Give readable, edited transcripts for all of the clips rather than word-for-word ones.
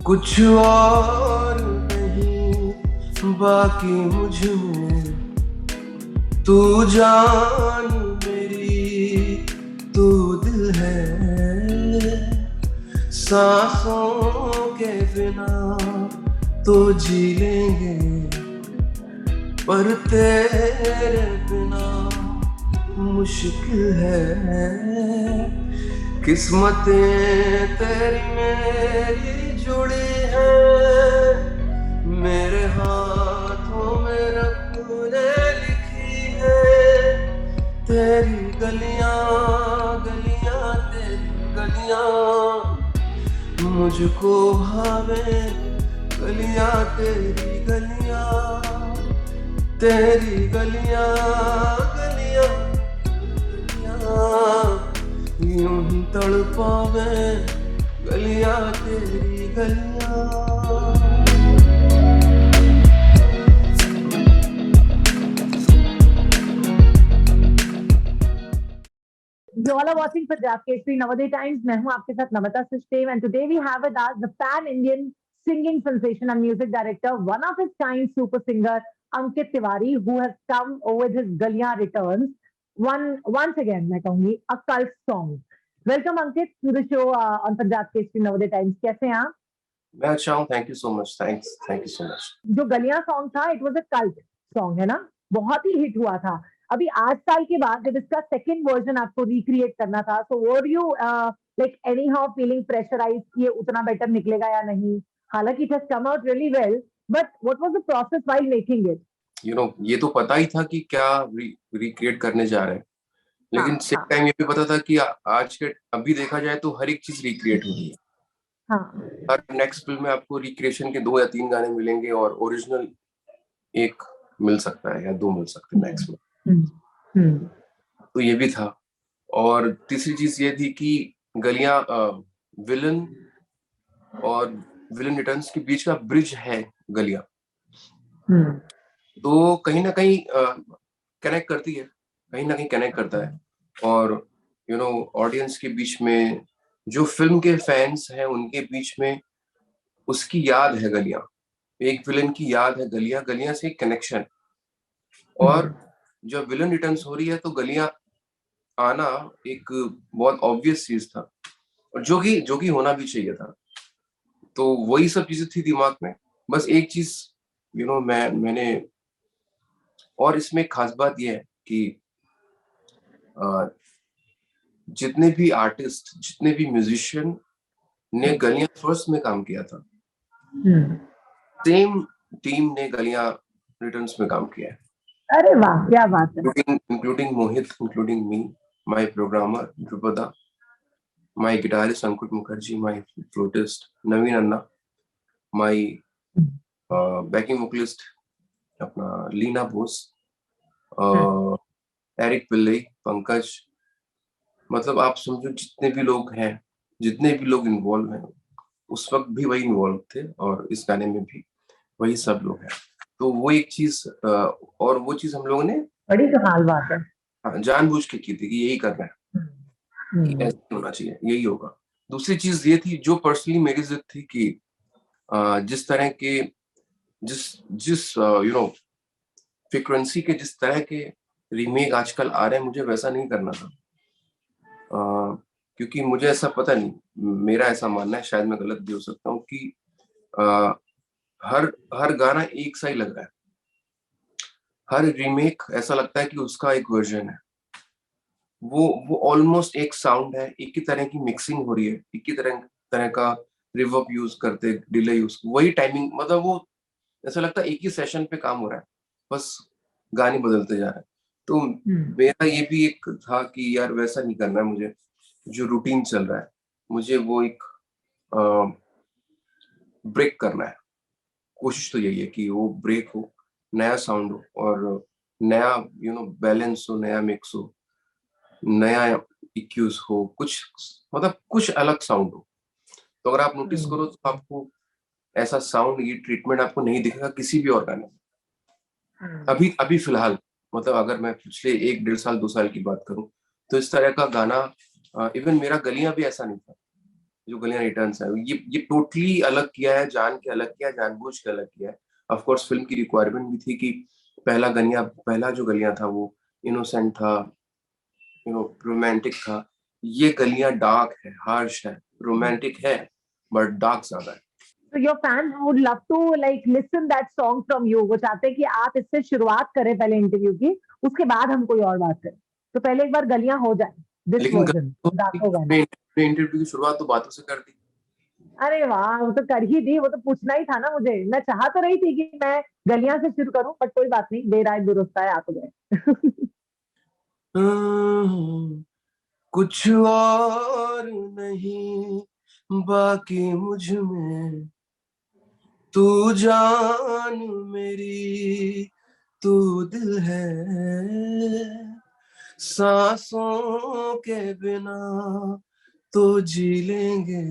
कुछ और नहीं बाकी मुझ में, तू जान मेरी, तू दिल है। सांसों के बिना तो जी लेंगे, पर तेरे बिना मुश्किल है। किस्मतें तेरी मेरी जुड़ी है, मेरे हाथों में रब ने लिखी है। तेरी गलियां गलियां तेरी गलियां मुझको भावे, गलियां तेरी गलियां, तेरी गलियां गलियां गलियां यूं ही तड़पावे, गलियां तेरी गलियां। You all are watching Punjab Kesari Navade Times. मैं हूँ आपके साथ नमता सुचदेव and today we have with us the pan-Indian singing sensation and music director, one of his kind super singer Ankit Tiwari, who has come with his Galiyan Returns. Once again, मैं कहूँगी a cult song. Welcome Ankit to the show on Punjab Kesari Navade Times. कैसे हैं आप? मैं अच्छा हूँ, thank you so much, thank you so much. जो गलियां सॉन्ग था, it was a cult song, है ना? बहुत ही हिट हुआ था। अभी 8 साल के बाद जब इसका सेकंड वर्जन आपको रिक्रिएट करना था, so were you like anyhow feeling pressurised कि ये उतना बेटर निकलेगा या नहीं? हालांकि it has come out really well, but what was the process while making it? ये तो पता ही था कि क्या रिक्रिएट करने जा रहे हैं, लेकिन सेम टाइम ये भी पता था कि आज के अभी देखा जाए तो हर एक चीज रिक्रिएट हो रही है। हर नेक्स्ट फिल्म में आपको रिक्रिएशन के 2 या 3 गाने मिलेंगे और ओरिजिनल एक मिल सकता है या 2 मिल सकते हैं नेक्स्ट में। तो ये भी था। और तीसरी चीज ये थी कि गलियां विलन और विलन रिटर्न्स के बीच का ब्रिज है गलियां, तो कहीं ना कहीं कनेक्ट करती है, कहीं ना कहीं कनेक्ट करता है। और ऑडियंस के बीच में, जो फिल्म के फैंस हैं उनके बीच में उसकी याद है गलियां, एक विलन की याद है गलियां, गलियां से एक कनेक्शन। और जब विलन रिटर्न्स हो रही है तो गलियां आना एक बहुत ऑब्वियस चीज था, और जो कि होना भी चाहिए था। तो वही सब चीजें थी दिमाग में। बस एक चीज मैंने, और इसमें खास बात यह है कि जितने भी आर्टिस्ट, जितने भी म्यूजिशियन ने गलियां फर्स्ट में काम किया था, सेम टीम ने गलियां रिटर्न्स में काम किया है। अरे वाह, क्या बात है! Including Mohit, including me, my programmer Dhrupada, my guitarist Ankur Mukherjee, my flutist Naveen Anna, my backing vocalist अपना लीना बोस, एरिक पिल्लई, पंकज, मतलब आप समझो जितने भी लोग हैं, जितने भी लोग इन्वॉल्व हैं, उस वक्त भी वही इन्वॉल्व थे और इस गाने में भी वही सब लोग हैं। तो वो एक चीज, और वो चीज हम लोगों ने बड़ी कमाल बात है। जानबूझ के की थी कि यही करना है, ऐसे होना चाहिए, यही होगा। दूसरी चीज ये थी जो पर्सनली मेरी जिद थी कि जिस तरह के, जिस जिस फ्रीक्वेंसी के, जिस तरह के रीमेक आजकल आ रहे हैं, मुझे वैसा नहीं करना था। क्योंकि मुझे ऐसा, पता नहीं, मेरा ऐसा मानना है, शायद मैं गलत भी हो सकता हूँ, कि हर गाना एक सा ही लग रहा है। हर रीमेक ऐसा लगता है कि उसका एक वर्जन है, वो ऑलमोस्ट एक साउंड है, एक ही तरह की मिक्सिंग हो रही है, एक ही तरह का रिवर्ब यूज करते, डिले यूज, वही टाइमिंग, मतलब वो ऐसा लगता है एक ही सेशन पे काम हो रहा है, बस गाने बदलते जा रहे हैं। तो मेरा ये भी एक था कि यार वैसा नहीं करना है मुझे, जो रूटीन चल रहा है, मुझे वो एक ब्रेक करना है। कोशिश तो यही है कि वो ब्रेक हो, नया साउंड हो, और नया बैलेंस हो, नया मिक्स हो, नया इक्यूज हो, कुछ मतलब कुछ अलग साउंड हो। तो अगर आप नोटिस करो तो आपको ऐसा साउंड, ये ट्रीटमेंट आपको नहीं दिखेगा किसी भी और गाने में। अभी फिलहाल, मतलब अगर मैं पिछले 1-1.5 साल 2 साल की बात करूं, तो इस तरह का गाना, इवन मेरा गलियां भी ऐसा नहीं था। जो गलियां रिटर्न्स है, ये टोटली अलग किया है, जान के अलग किया है, जानबूझ के अलग किया है। ऑफ कोर्स फिल्म की रिक्वायरमेंट भी थी कि पहला जो गलियां था वो इनोसेंट था, रोमांटिक था। ये गलियां डार्क है, हार्श है, रोमांटिक है, बट डार्क ज्यादा है। So your fans would love to like listen that song from you. वो चाहते हैं कि आप इससे शुरुआत करें पहले इंटरव्यू की, उसके बाद हम कोई और बात करें। तो पहले एक बार गलियां हो जाए, दिस लेकिन वर्जन, गातो गाना। इंटरव्यू की शुरुआत तो बातों से कर दी। अरे वाह, वो तो कर ही दी, वो तो पूछना ही था ना मुझे। मैं चाह तो रही थी कि मैं गलियां से शुरू करूं, बट कोई बात नहीं, देर आए दुरुस्त आए, आ तो गए। कुछ और नहीं बाकी मुझ में, तू जान मेरी, तू दिल है, सांसों के बिना तो जी लेंगे,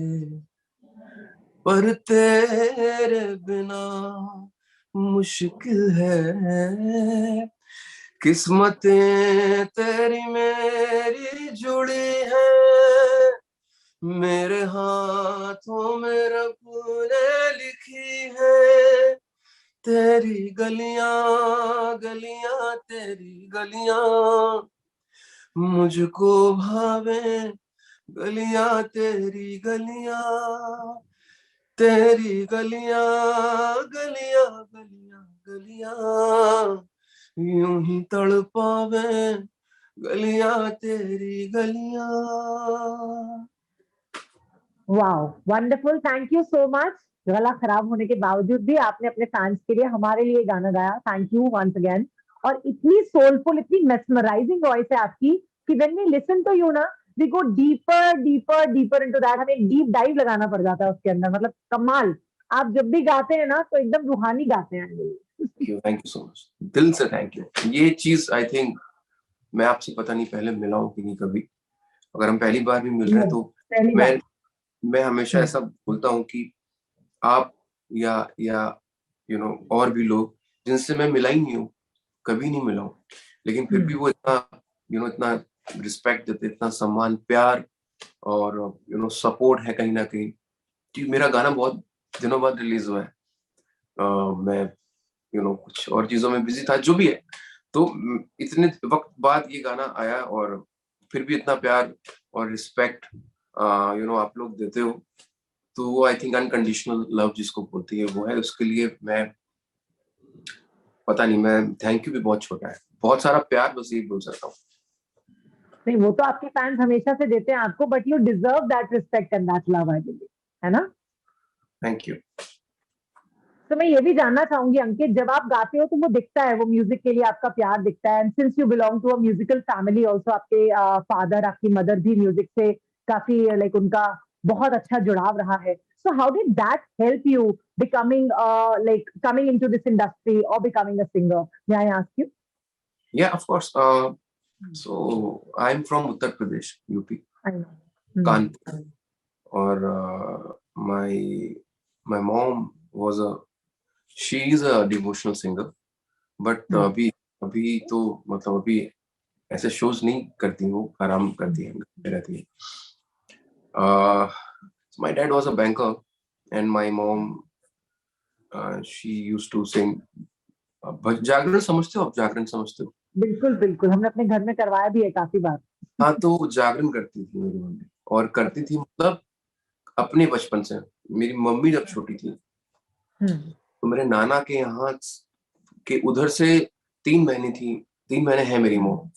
पर तेरे बिना मुश्किल है। किस्मतें तेरी मेरी जुड़ी है, मेरे हाथों में रब ने लिखी है। तेरी गलियां गलियां तेरी गलियां मुझको भावे, गलियां तेरी गलियां, तेरी गलियां गलियां गलियां गलियां यूं ही तड़पावे, गलियां तेरी गलियां। Wow, wonderful, thank you so much. गला खराब होने के बावजूद भी आपने अपने फैंस के लिए हमारे लिए गाना गाया, थैंक यू वंस अगेन। और इतनी सोलफुल, इतनी मेस्मराइजिंग वॉइस है आपकी कि when we listen to you ना, we go deeper deeper deeper into that. हमें एक डीप डाइव लगाना पड़ जाता है उसके अंदर, मतलब कमाल। आप जब भी गाते हैं ना तो एकदम रूहानी गाते हैं। थैंक यू सो मच, दिल से थैंक यू। ये चीज आई थिंक मैं आपसे पता नहीं पहले मिला हूं कि नहीं कभी। अगर हम पहली बार भी मिल रहे हैं तो पहली मैं बार। मैं हमेशा ऐसा बोलता हूँ कि आप या और भी लोग जिनसे मैं मिला ही नहीं हूँ, कभी नहीं मिला हूँ, लेकिन फिर भी वो इतना इतना रिस्पेक्ट देते, इतना सम्मान, प्यार और सपोर्ट है कहीं ना कहीं। कि मेरा गाना बहुत दिनों बाद रिलीज हुआ है। मैं कुछ और चीजों में बिजी था, जो भी है। तो इतने वक्त बाद ये गाना आया और फिर भी इतना प्यार और रिस्पेक्ट आप लोग देते हो, तो वो आई थिंक अनकंडीशनल लव जिसको बोलती है वो है। उसके लिए मैं पता नहीं, मैं थैंक यू भी बहुत छोटा है, बहुत सारा प्यार बस यही बोल सकता हूँ। नहीं, वो तो आपके फैंस हमेशा से देते हैं आपको, but you deserve that respect and that love, I believe, है ना? Thank you. तो मैं ये भी जानना चाहूंगी अंकित, जब आप गाते हो तो वो दिखता है, वो म्यूजिक के लिए आपका प्यार दिखता है। And since you belong to a musical family also, आपके फादर, आपकी मदर भी म्यूजिक से काफी लाइक उनका बहुत अच्छा जुड़ाव रहा है। So how did that help you becoming like coming into this industry और becoming a singer? May I ask you? Yeah of course, so I am from Uttar Pradesh, UP, I know. Kanpur. और my my mom was a she is a devotional singer, but अभी तो मतलब अभी ऐसे shows नहीं करती हूँ, आराम करती है, घर पे रहती है। My dad was a banker and my mom she used to sing. जागरण समझते हो आप? जागरण समझते हो? बिल्कुल बिल्कुल, हमने अपने घर में करवाया भी है काफी बार। हाँ, तो जागरण करती थी मेरी मम्मी, और करती थी मतलब अपने बचपन से। मेरी मम्मी जब छोटी थी हम्म। तो मेरे नाना के यहाँ के उधर से 3 महीने थी, 3 महीने है मेरी मॉम।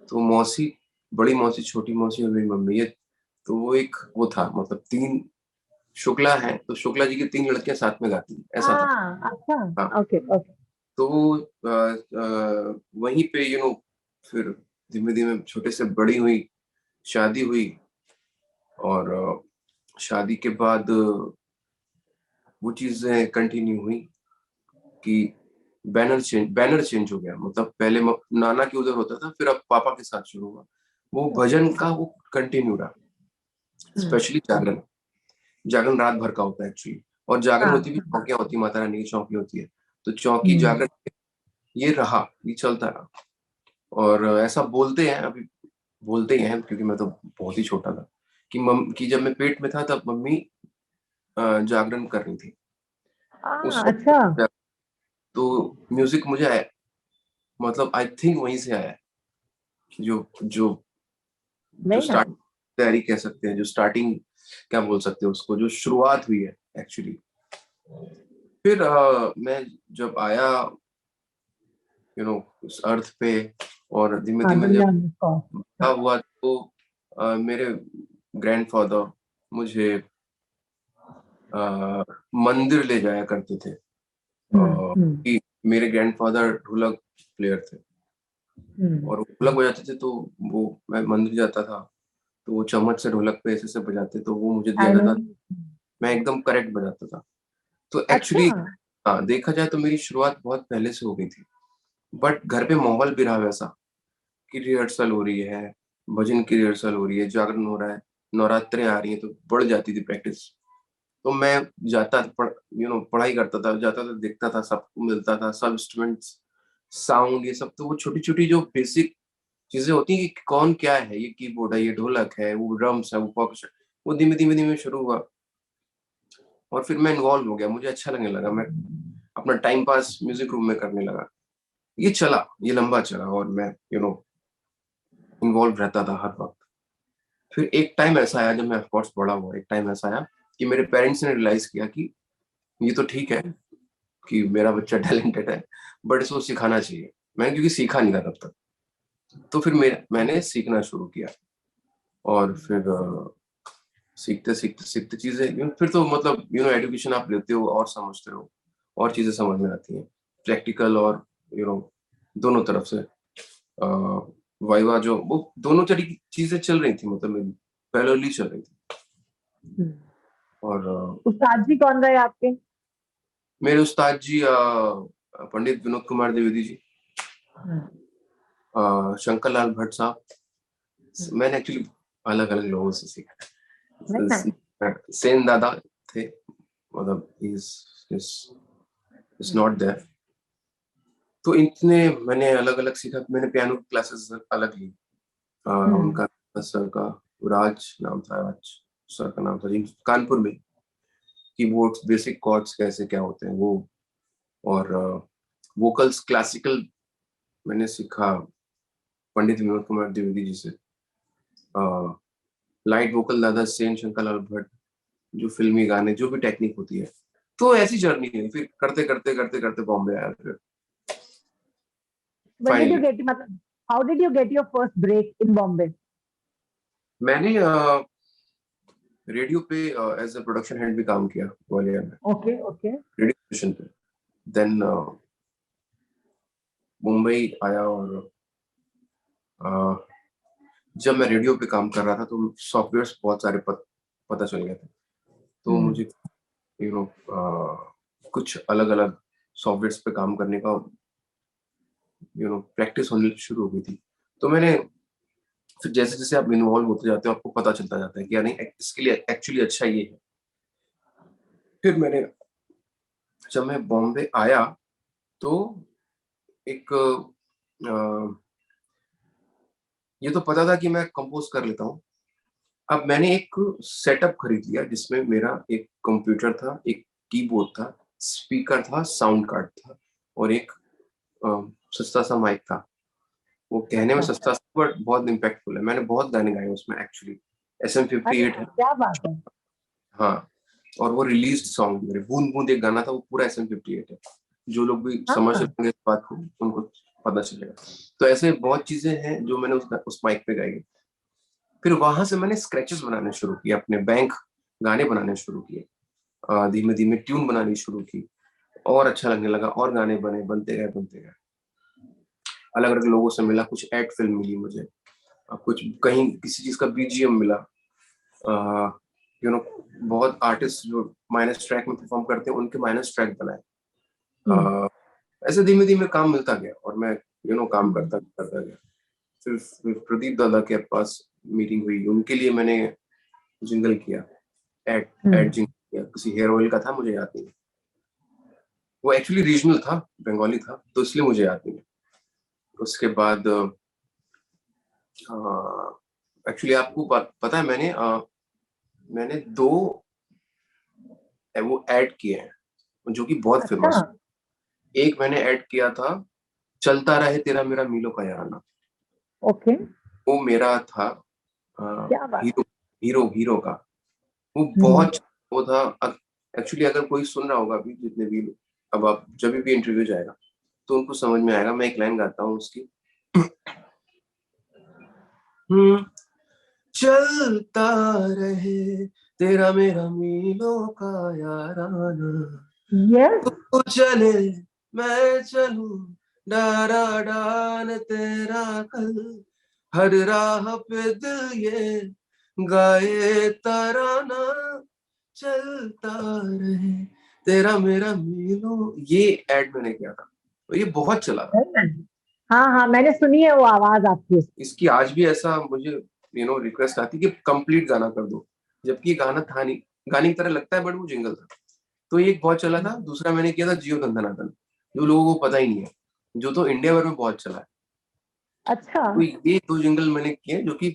तो मौसी, बड़ी मौसी, छोटी मौसी और मेरी मम्मी, ये तो वो एक वो था, मतलब तीन शुक्ला है तो शुक्ला जी की 3 लड़कियां साथ में गाती हैं, ऐसा था। हाँ, हाँ, अच्छा, ओके ओके। तो वहीं पे फिर धीमे धीमे छोटे से बड़ी हुई, शादी हुई, और शादी के बाद वो चीजें कंटिन्यू हुई कि बैनर चेंज हो गया। मतलब पहले नाना के उधर होता था, फिर अब पापा के साथ शुरू हुआ। वो भजन का वो कंटिन्यू रहा, स्पेशली जागरण। जागरण रात भर का होता है एक्चुअली, और जागरण होती भी हाँ। चौकियां होती है, माता रानी की चौकी होती है। तो चौकी हम्म। जागरण ये रहा, ये चलता रहा। और ऐसा बोलते हैं, अभी बोलते ही हैं क्योंकि मैं तो बहुत ही छोटा था कि जब मैं पेट में था तब मम्मी जागरण कर रही थी उस अच्छा। वक्त। तो म्यूजिक मुझे आया, मतलब आई थिंक वहीं से आया है, जो जो जो वेरी स्टार्ट नाइस। तैयारी कह सकते हैं, जो स्टार्टिंग क्या बोल सकते हैं उसको, जो शुरुआत हुई है एक्चुअली। फिर मैं जब आया उस अर्थ पे, और धीमे हाँ, धीमे जब दुनिया में को। बड़ा हुआ तो मेरे ग्रैंडफादर मुझे मंदिर ले जाया करते थे। हम्म। कि मेरे ग्रैंडफादर ढोलक प्लेयर थे, हम्म। और वो ढोलक बजाते थे, तो वो मैं मंदिर जाता था तो वो चम्मच से ढोलक पे ऐसे ऐसे बजाते, तो वो मुझे दिया आई नो। जाता था, मैं एकदम करेक्ट बजाता था। तो अच्छा। एक्चुअली हाँ, देखा जाए तो मेरी शुरुआत बहुत पहले से हो गई थी, बट घर पे माहौल भी रहा वैसा कि रिहर्सल हो रही है, भजन की रिहर्सल हो रही है, जागरण हो रहा है, नवरात्रे आ रही है, तो बढ़ जाती थी प्रैक्टिस। तो मैं जाता पढ़ाई करता था, जाता था, देखता था, सबको मिलता था, सब इंस्ट्रूमेंट्स, साउंड, ये सब। तो वो छोटी छोटी जो बेसिक चीजें होती हैं कि कौन क्या है, ये कीबोर्ड है, ये ढोलक है, वो ड्रम्स है, वो परकशन, वो धीमे धीमे धीमे शुरू हुआ। और फिर मैं इन्वॉल्व हो गया, मुझे अच्छा लगने लगा, मैं अपना टाइम पास म्यूजिक रूम में करने लगा। ये चला, ये लंबा चला, और मैं इन्वॉल्व रहता था हर वक्त। फिर एक टाइम ऐसा आया जब मैं ऑफ कोर्स बड़ा हुआ, एक टाइम ऐसा आया कि मेरे पेरेंट्स ने रियलाइज किया कि ये तो ठीक है कि मेरा बच्चा टैलेंटेड है, बट इसको सिखाना चाहिए। मैंने क्योंकि सीखा नहीं था तब तक, तो फिर मैंने सीखना शुरू किया। और फिर सीखते सीखते सीखते चीजें फिर तो मतलब एजुकेशन आप लेते हो और समझते हो, और चीजें समझ में आती हैं, प्रैक्टिकल और दोनों तरफ से। वाइवा जो वो दोनों तरह की चीजें चल रही थी, मतलब मेरी पैरेलली चल रही थी। हम्म। और उस्ताद जी कौन रहे आपके? मेरे उस्ताद जी पंडित विनोद कुमार द्विवेदी जी, हम्म। शंकर लाल भट्ट साहब। मैंने एक्चुअली अलग अलग लोगों से वेरी नाइस। सीखा। सेन दादा थे, मतलब इज नॉट देयर। तो इतने मैंने अलग अलग सीखा। मैंने पियानो की क्लासेस अलग ली। हम्म। उनका सर का राज नाम था, राज सर का नाम था जी, कानपुर में। कीबोर्ड्स, बेसिक कॉर्ड्स कैसे क्या होते हैं वो, और वोकल्स क्लासिकल मैंने सीखा पंडित विनोद कुमार द्विवेदी जी से। लाइट वोकल दादा सेन शंकर लाल भट्ट, जो फिल्मी गाने, जो भी टेक्निक होती है। तो ऐसी जर्नी है, फिर करते करते करते करते बॉम्बे आया फिर When did you finally. get मतलब how did you get your first break in Bombay? मैंने रेडियो पे एज अ प्रोडक्शन हेड भी काम किया ग्वालियर में, Okay, okay. रेडियो स्टेशन पे। देन मुंबई आया, और जब मैं रेडियो पे काम कर रहा था तो सॉफ्टवेयर बहुत सारे पता चल गए थे। तो हम्म। मुझे यू नो कुछ अलग अलग सॉफ्टवेयर पे काम करने का प्रैक्टिस होनी शुरू हो गई थी। तो मैंने फिर जैसे जैसे आप इन्वॉल्व होते जाते हो, आपको पता चलता जाता है कि यानी इसके लिए एक्चुअली अच्छा ये है। फिर मैंने जब मैं बॉम्बे आया तो एक ये तो पता था कि मैं कंपोज कर लेता हूँ। अब मैंने एक सेटअप खरीद लिया जिसमें मेरा एक कंप्यूटर था, एक कीबोर्ड था, स्पीकर था, साउंड कार्ड था, और एक सस्ता सा माइक था। वो कहने में अच्छा। सस्ता था बट बहुत इम्पैक्टफुल है। मैंने बहुत गाने गाए उसमें एक्चुअली। अरे SM58 वाह, है। क्या बात है। हाँ, और वो रिलीज सॉन्ग मेरे बूंद बूंद एक गाना था, वो पूरा SM58 है। जो लोग भी समझ हाँ। लेंगे इस बात को उनको पता चलेगा। तो ऐसे बहुत चीजें हैं जो मैंने उस माइक पे गाई। फिर वहां से मैंने स्क्रैचेस बनाने शुरू किए, अपने बैंक गाने बनाने शुरू किए, धीमे धीमे ट्यून बनानी शुरू की, और अच्छा लगने लगा, और गाने बने, बनते गए बनते गए। अलग अलग लोगों से मिला, कुछ एड फिल्म मिली मुझे, कुछ कहीं किसी चीज का BGM मिला। यू नो बहुत आर्टिस्ट जो माइनस ट्रैक में परफॉर्म करते हैं उनके माइनस ट्रैक बनाए। हम्म। ऐसे धीमे धीमे काम मिलता गया, और मैं काम हम्म। करता करता गया। फिर प्रदीप दादा के पास मीटिंग हुई, उनके लिए मैंने जिंगल किया, एड एड हम्म। जिंगल किया, किसी हेयर ऑयल का था, मुझे याद नहीं। वो एक्चुअली रीजनल था, बंगाली था, तो इसलिए मुझे याद नहीं। उसके बाद एक्चुअली आपको पता है, मैंने मैंने 2 वो ऐड किए हैं जो कि बहुत अच्छा, फेमस। एक मैंने ऐड किया था, चलता रहे तेरा मेरा मीलों का याराना। ओके, वो मेरा था क्या बात हीरो हीरो हीरो का। वो है। बहुत वो था। एक्चुअली अगर कोई सुन रहा होगा अभी, जितने भी लोग, अब आप जब भी इंटरव्यू जाएगा तो उनको समझ में आएगा। मैं एक लाइन गाता हूँ उसकी। हम्म, चलता रहे तेरा मेरा मीलों का याराना, यस, तू चले मैं चलूं, डारा डाल तेरा कल, हर राह पे दिल ये गाए तराना, चलता रहे तेरा मेरा मीलों। ये ऐड मैंने किया था और ये बहुत चला था। हाँ हाँ, मैंने सुनी है वो आवाज आपकी। इसकी आज भी ऐसा मुझे रिक्वेस्ट आती कि कंप्लीट गाना कर दो, जबकि ये गाना था नहीं, गाने की तरह लगता है बट वो जिंगल था। तो ये एक बहुत चला था। दूसरा मैंने किया था जियो दंदनादन, जो लोगों को पता ही नहीं है, जो तो इंडिया भर में बहुत चला है। अच्छा, तो ये 2 जिंगल मैंने किए जो कि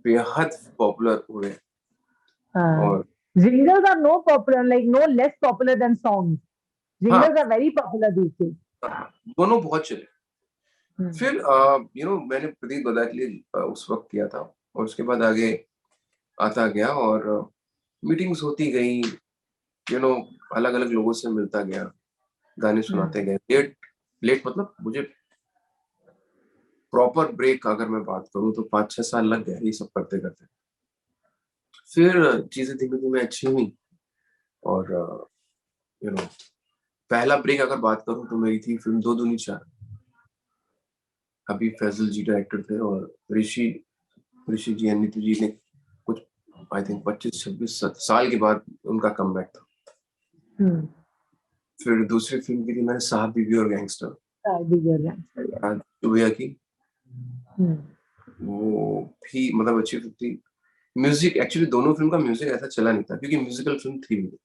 बेहद पॉपुलर हुए। और jingles are no popular, like no less popular than songs. हाँ, Jingles are very popular these days. दोनों बहुत चले। Hmm. फिर मैंने प्रदीप बदा के लिए उस वक्त किया था, और उसके बाद आगे आता गया और मीटिंग्स होती गई, यू नो अलग अलग लोगों से मिलता गया, गाने सुनाते गए। लेट लेट मतलब मुझे प्रॉपर ब्रेक अगर मैं बात करूं तो 5-6 साल लग गए ये सब करते करते। फिर चीजें धीमे धीमे अच्छी हुई। और यू नो पहला ब्रेक अगर बात करूं तो मेरी थी फिल्म दो दूनी चार। अभी फैजल जी डायरेक्टर थे और ऋषि ऋषि जी नीतू जी ने कुछ, आई थिंक 25-26 साल के बाद उनका कमबैक था। Hmm. फिर दूसरी फिल्म की थी मैंने साहब बीबी और गैंगस्टर, Bigger answer, yes. भैया की। Hmm. वो भी मतलब अच्छी फिल्म थी। म्यूजिक एक्चुअली दोनों फिल्म का म्यूजिक ऐसा चला नहीं था क्योंकि म्यूजिकल फिल्म थी भी।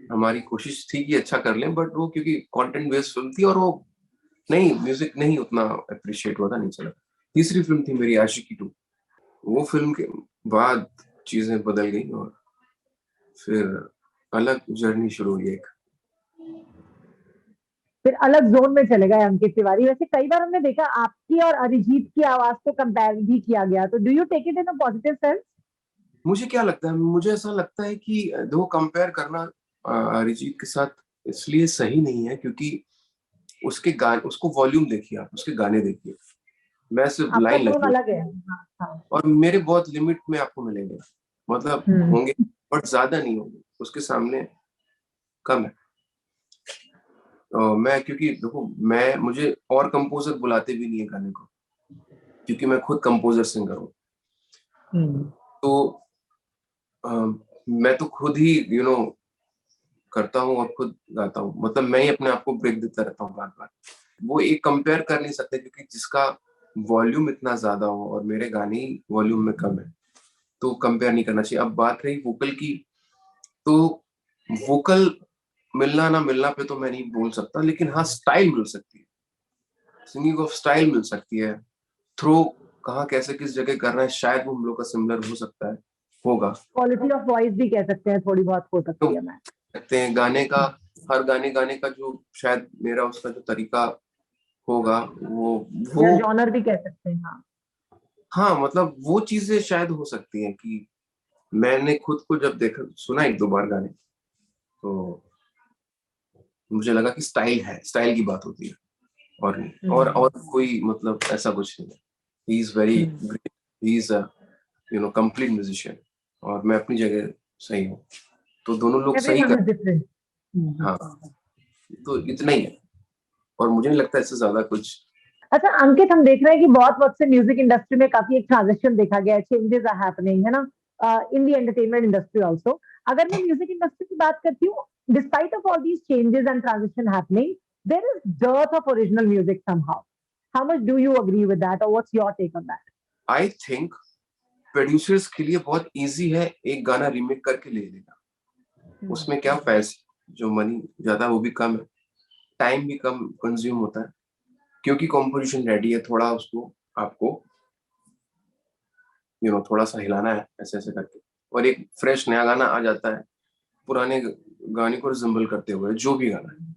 हमारी कोशिश थी कि अच्छा कर लें, बट वो क्योंकि कंटेंट बेस्ड फिल्म थी और वो नहीं, म्यूजिक नहीं उतना अप्रिशिएट हुआ था, नहीं चला। तीसरी फिल्म थी मेरी आशिकी 2। वो फिल्म के बाद चीजें बदल गई और फिर अलग जर्नी शुरू हुई एक। फिर अलग जोन में चले गए अंकित तिवारी। वैसे कई बार हमने देखा आपकी और अरिजीत की आवाज को कंपेयर भी किया गया, तो do you take it in a positive sense? मुझे क्या लगता है, मुझे ऐसा लगता है कि दो कंपेयर करना अरिजीत के साथ इसलिए सही नहीं है क्योंकि उसके गाने, उसको वॉल्यूम देखिए आप, उसके गाने देखिए। मैं सिर्फ आपका लाइन टोन लगी अलग है। हाँ हाँ। और मेरे बहुत लिमिट में आपको मिलेंगे, मतलब हम्म। होंगे बट ज्यादा नहीं होंगे, उसके सामने कम है। मैं क्योंकि देखो, मैं मुझे और कंपोजर बुलाते भी नहीं है गाने को, क्योंकि मैं खुद कंपोजर सिंगर हूँ। हम्म। तो अ, मैं तो खुद ही करता हूँ और खुद गाता हूँ, मतलब मैं ही अपने आप को ब्रेक देता रहता हूँ बार बार। वो एक कंपेयर कर नहीं सकते क्योंकि जिसका वॉल्यूम इतना ज्यादा हो और मेरे गाने ही वॉल्यूम में कम है, तो कंपेयर नहीं करना चाहिए। अब बात रही वोकल की, तो वोकल मिलना ना मिलना पे तो मैं नहीं बोल सकता, लेकिन हाँ स्टाइल मिल सकती है, सिंगिंग ऑफ स्टाइल मिल सकती है। थ्रो कहाँ कैसे किस जगह करना है, शायद वो हम लोग का सिमिलर हो सकता है, होगा। क्वालिटी ऑफ वॉइस भी कह सकते हैं, थोड़ी बहुत हो तो सकती है मैं। कहते हैं गाने का, हर गाने गाने का जो शायद मेरा उसका जो तरीका होगा, वो या जॉनर भी कह सकते हैं, हाँ। हाँ मतलब वो चीजें शायद हो सकती हैं कि मैंने खुद को जब देखा, सुना एक दो बार गाने, तो मुझे लगा कि स्टाइल है, स्टाइल की बात होती है और नहीं, और कोई मतलब ऐसा कुछ नहीं है। He is very great, he is a complete musician, और मैं अपनी जगह सही हूँ, तो दोनों लोग सही एवरीवन कर। Is different. हाँ, तो इतना ही है, और मुझे नहीं लगता इससे ज्यादा कुछ। अच्छा अंकित, हम देख रहे हैं कि बहुत वक्त से म्यूजिक इंडस्ट्री में काफी एक ट्रांजिशन देखा गया है, चेंजेस आर हैपनिंग, है ना, in the entertainment industry also. अगर मैं म्यूजिक इंडस्ट्री की बात करती हूँ, despite of all these changes and transition happening, there is dearth of original music somehow. How much do you agree with that, or what's your take on that? I think producers के लिए बहुत easy है एक गाना remake करके ले लेना। उसमें क्या, पैसे जो मनी ज्यादा वो भी कम है, टाइम भी कम कंज्यूम होता है, क्योंकि कॉम्पोजिशन रेडी है, थोड़ा उसको आपको थोड़ा सा हिलाना है ऐसे ऐसे करके, और एक फ्रेश नया गाना आ जाता है पुराने गाने को रिजेंबल करते हुए, जो भी गाना है,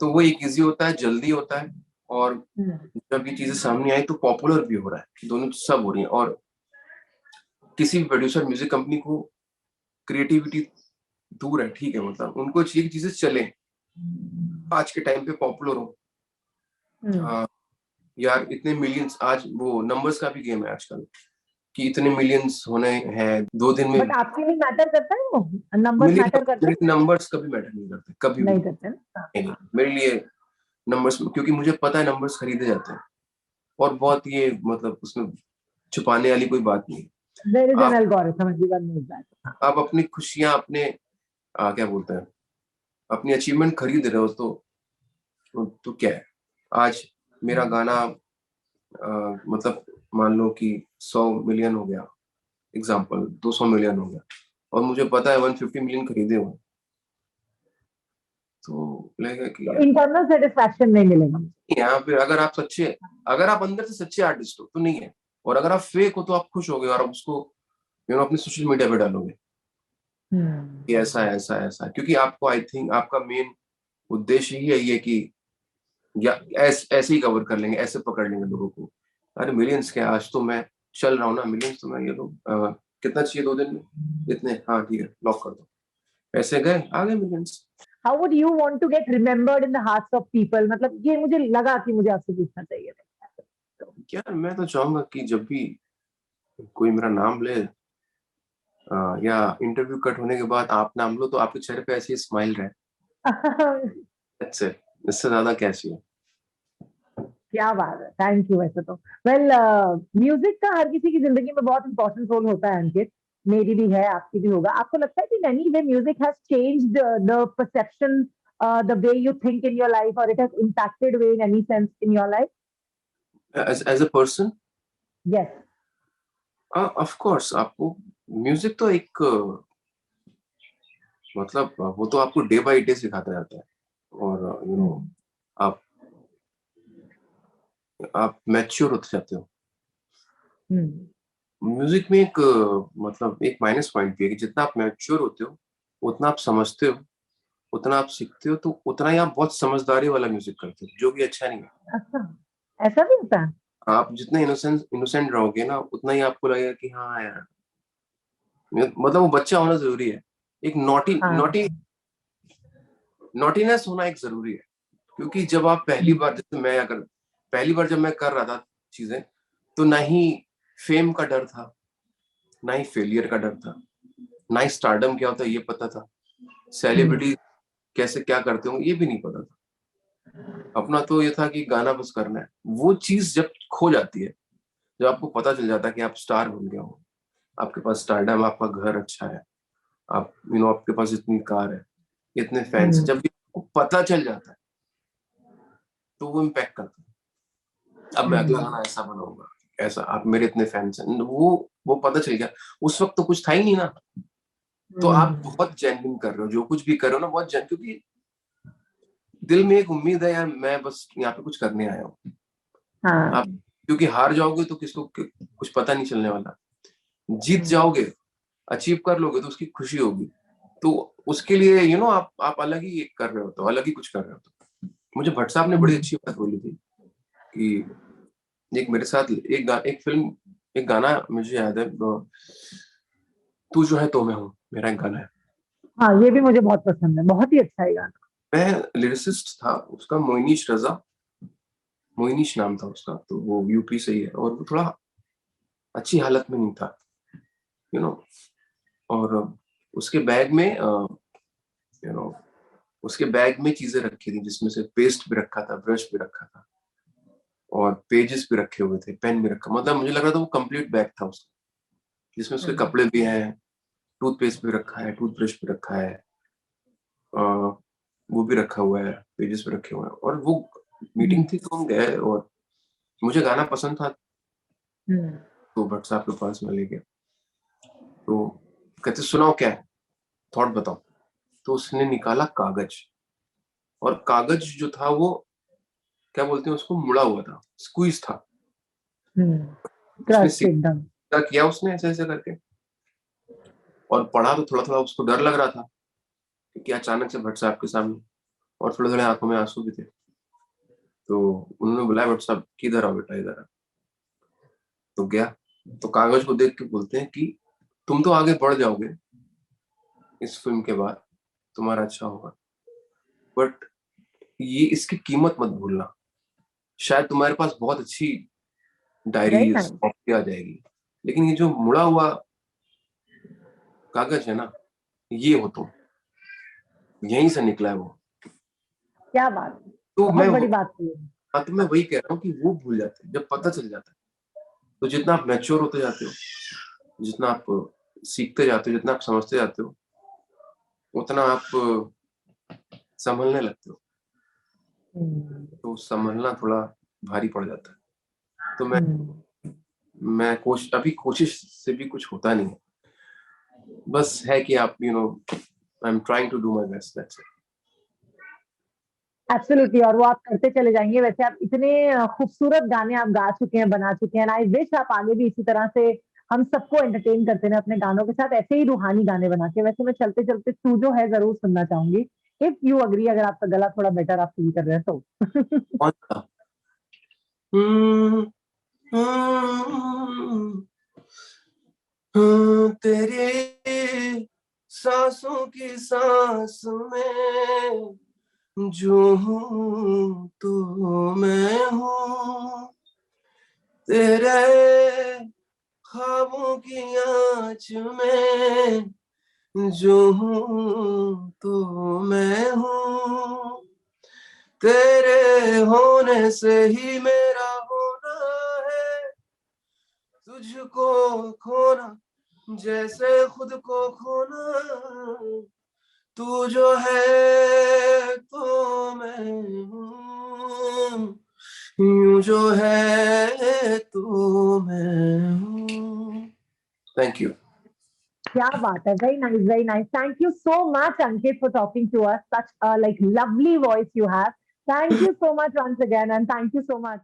तो वो एक इजी होता है, जल्दी होता है, और जब ये चीजें सामने आई तो पॉपुलर भी हो रहा है, दोनों सब हो रही है। और किसी भी प्रोड्यूसर, म्यूजिक कंपनी को क्रिएटिविटी दूर है, ठीक है, मतलब उनको चाहिए कि चीजें चले, आज के टाइम पे पॉपुलर हो। यार इतने मिलियंस, आज वो नंबर्स का भी गेम है आजकल, कि इतने मिलियंस होने हैं 2 दिन में। बट आपके लिए मैटर करता है वो, नंबर्स मैटर करते मेरे हैं? नंबर्स कभी मैटर नहीं करते, कभी भी नहीं करते ना? नहीं। मेरे लिए नंबर्स, क्योंकि मुझे पता है नंबर्स खरीदे जाते हैं, और बहुत ये मतलब उसमें छुपाने वाली कोई बात नहीं। देयर इज एन आप एल्गोरिथम, एवरीवन नोज दैट। आप अपनी खुशियां, अपने क्या बोलते हैं, अपनी अचीवमेंट खरीद रहे हो, तो क्या है। आज मेरा गाना मतलब मान लो कि 100 मिलियन हो गया, एग्जाम्पल 200 मिलियन हो गया, और मुझे पता है 150 मिलियन खरीदे हुए, तो लगेगा कि तो यार इंटरनल सेटिस्फैक्शन नहीं मिलेगा। यहाँ पे अगर आप अंदर से सच्चे आर्टिस्ट हो तो नहीं है, और अगर आप फेक हो तो आप खुश हो गए और आप उसको अपने सोशल मीडिया पे डालोगे कि ऐसा है, ऐसा है, ऐसा है। क्योंकि आपको, आई थिंक आपका मेन उद्देश्य ही यही है कि या ऐसे ही कवर कर लेंगे, ऐसे पकड़ लेंगे लोगों को। अरे मिलियंस क्या, आज तो मैं चल रहा हूँ ना, मिलियंस तो मैं ये लो, कितना चाहिए 2 दिन में, इतने, हाँ ठीक है, लॉक कर दो, पैसे गए, आ गए millions. How would you want to get remembered in the hearts of people? मतलब ये मुझे लगा कि मुझे आपसे पूछना चाहिए। यार मैं तो चाहूंगा कि जब भी कोई मेरा नाम ले, या इंटरव्यू कट होने के बाद आप नाम लो, तो आपके चेहरे पे ऐसी स्माइल रहे, that's it। इससे ज्यादा क्या चाहिए। क्या बात है, थैंक यू। वैसे तो वेल, म्यूजिक का हर किसी की जिंदगी में बहुत इंपॉर्टेंट रोल होता है अंकित, मेरी भी है, आपकी भी होगा। आपको लगता है कि any way music has changed the perception, the way you think in your life, और it has impacted way in any sense in your life? As a person, yes. Of course, आपको म्यूजिक तो एक मतलब वो तो आपको day by day सिखाता जाता है, और आप आप मैच्योर होते जाते हो। म्यूजिक में एक मतलब एक माइनस पॉइंट भी है कि जितना आप मैच्योर होते हो, उतना आप समझते हो, उतना आप सीखते हो, तो उतना ही आप बहुत समझदारी वाला म्यूजिक करते हो, जो कि अच्छा नहीं है। अच्छा, ऐसा भी होता है? आप जितना इनोसेंट रहोगे ना, उतना ही आपको लगेगा कि हाँ यार, मतलब वो बच्चा होना जरूरी है, एक नॉटी हाँ। नॉटी नॉटीनेस होना एक जरूरी है। क्योंकि जब आप पहली बार, जैसे मैं, अगर पहली बार जब मैं कर रहा था चीजें, तो ना ही फेम का डर था, ना ही फेलियर का डर था, ना ही स्टारडम क्या होता है ये पता था, सेलिब्रिटी कैसे क्या करते होंगे ये भी नहीं पता था। अपना तो ये था कि गाना बस करना है। वो चीज जब खो जाती है, जब आपको पता चल जाता है कि आप स्टार बन गए हो, आपके पास स्टारडम, आपका घर अच्छा है, आप आपके पास इतनी कार है, इतने फैंस, जब भी आपको पता चल जाता है, तो वो इम्पैक्ट करता है। अब मैं अगला गाना ऐसा बनाऊंगा, ऐसा, आप मेरे इतने फैंस हैं, वो पता चल गया। उस वक्त तो कुछ था ही नहीं ना, तो आप बहुत जेन्युइन कर रहे हो, जो कुछ भी कर रहे हो ना, बहुत जेन्युइन, क्योंकि दिल में एक उम्मीद है यार, मैं बस यहाँ पे कुछ करने आया हूँ। आप हाँ। क्योंकि हार जाओगे तो किसको कुछ पता नहीं चलने वाला, जीत जाओगे, अचीव कर लोगे, तो उसकी खुशी होगी। तो उसके लिए आप अलग ही कर रहे हो, तो अलग ही कुछ कर रहे हो। तो मुझे भट्ट साहब ने बड़ी अच्छी बात बोली थी कि एक मेरे साथ एक फिल्म, एक गाना मुझे याद है, तू जो है तो मैं हूँ, मेरा एक गाना है। हाँ, ये भी मुझे बहुत पसंद है, बहुत ही अच्छा है गाना। मैं लिरिसिस्ट था उसका, मोइनीश रजा, मोइनीश नाम था उसका, तो वो यूपी से ही है, और वो थोड़ा अच्छी हालत में नहीं था, यू नो और उसके बैग में यू नो उसके बैग में चीजें रखी थी, जिसमें से पेस्ट भी रखा था, ब्रश भी रखा था, और पेजेस भी रखे हुए थे, पेन भी रखा, मतलब मुझे लग रहा था वो कंप्लीट बैग था उसका, जिसमें उसके कपड़े भी हैं, टूथपेस्ट भी रखा है, टूथब्रश भी रखा है, अ, वो भी रखा हुआ है, पेजेस भी रखे हुए हैं। और वो मीटिंग थी, तो हम गए, और मुझे गाना पसंद था, तो भट्ट साहब के पास में ले गया, तो कहते सुनाओ क्या है, थॉट बताओ। तो उसने निकाला कागज, और कागज जो था वो, क्या बोलते हैं उसको, मुड़ा हुआ था, स्क्वीज था। उसने क्रश एकदम। किया उसने ऐसे ऐसे करके, और पढ़ा तो थोड़ा-थोड़ा उसको डर लग रहा था, क्योंकि अचानक से भट्ट साहब के सामने और थोड़े-थोड़े आँखों में आँसू भी थे। तो उन्होंने बुलाया, भट्ट साहब कि इधर आओ बेटा, इधर आओ। तो गया, तो कागज़ को देख के बोलते हैं कि तुम तो आगे बढ़ जाओगे इस फ़िल्म के बाद, तुम्हारा अच्छा होगा, बट ये इसकी कीमत मत भूलना। शायद तुम्हारे पास बहुत अच्छी वेरी डायरीज़, नाइस। कॉपी आ जाएगी, लेकिन ये जो मुड़ा हुआ कागज़ है ना, ये हो तुम, यहीं से निकला है वो। क्या बात है! तो बहुत बड़ी बात कही है। हाँ, तो मैं वही कह रहा हूँ कि वो भूल जाते हैं, जब पता चल जाता है। तो जितना आप मैच्योर होते जाते हो, जितना आप सीखते जाते हो, जितना आप समझते जाते हो, उतना आप सँभलने लगते हो। हुँ, तो सँभलना थोड़ा भारी पड़ जाता है। तो हुँ। मैं अभी कोशिश से भी कुछ होता नहीं है। बस है कि आप I am trying to do my best, that's it. Absolutely, और वो आप करते चले जाएँगे। वैसे आप इतने खूबसूरत गाने आप गा चुके हैं, बना चुके हैं, एंड आई विश आप आगे भी इसी तरह से हम सबको एंटरटेन करते रहें अपने गानों के साथ, ऐसे ही रूहानी गाने बना के। वैसे मैं चलते-चलते तू जो है ज़रूर सुनना चाहूँगी, इफ यू एग्री, अगर आपका गला थोड़ा बेटर आप फ़ील कर रहे हैं तो। कौन-सा? हुँ, हुँ, तेरी साँसों की साँस में जो हूँ तो मैं हूँ, तेरे ख्वाबों की आँच में जो हूँ तो मैं हूँ, तेरे होने से ही मेरा होना है, तुझको खोना जैसे खुद को खोना, तू जो है तो मैं हूँ, यूँ जो है तो मैं हूँ। Thank you. क्या बात है! Very nice, very nice. Thank you so much Ankit for talking to us. Such a like lovely voice you have. Thank you so much once again, and thank you so much.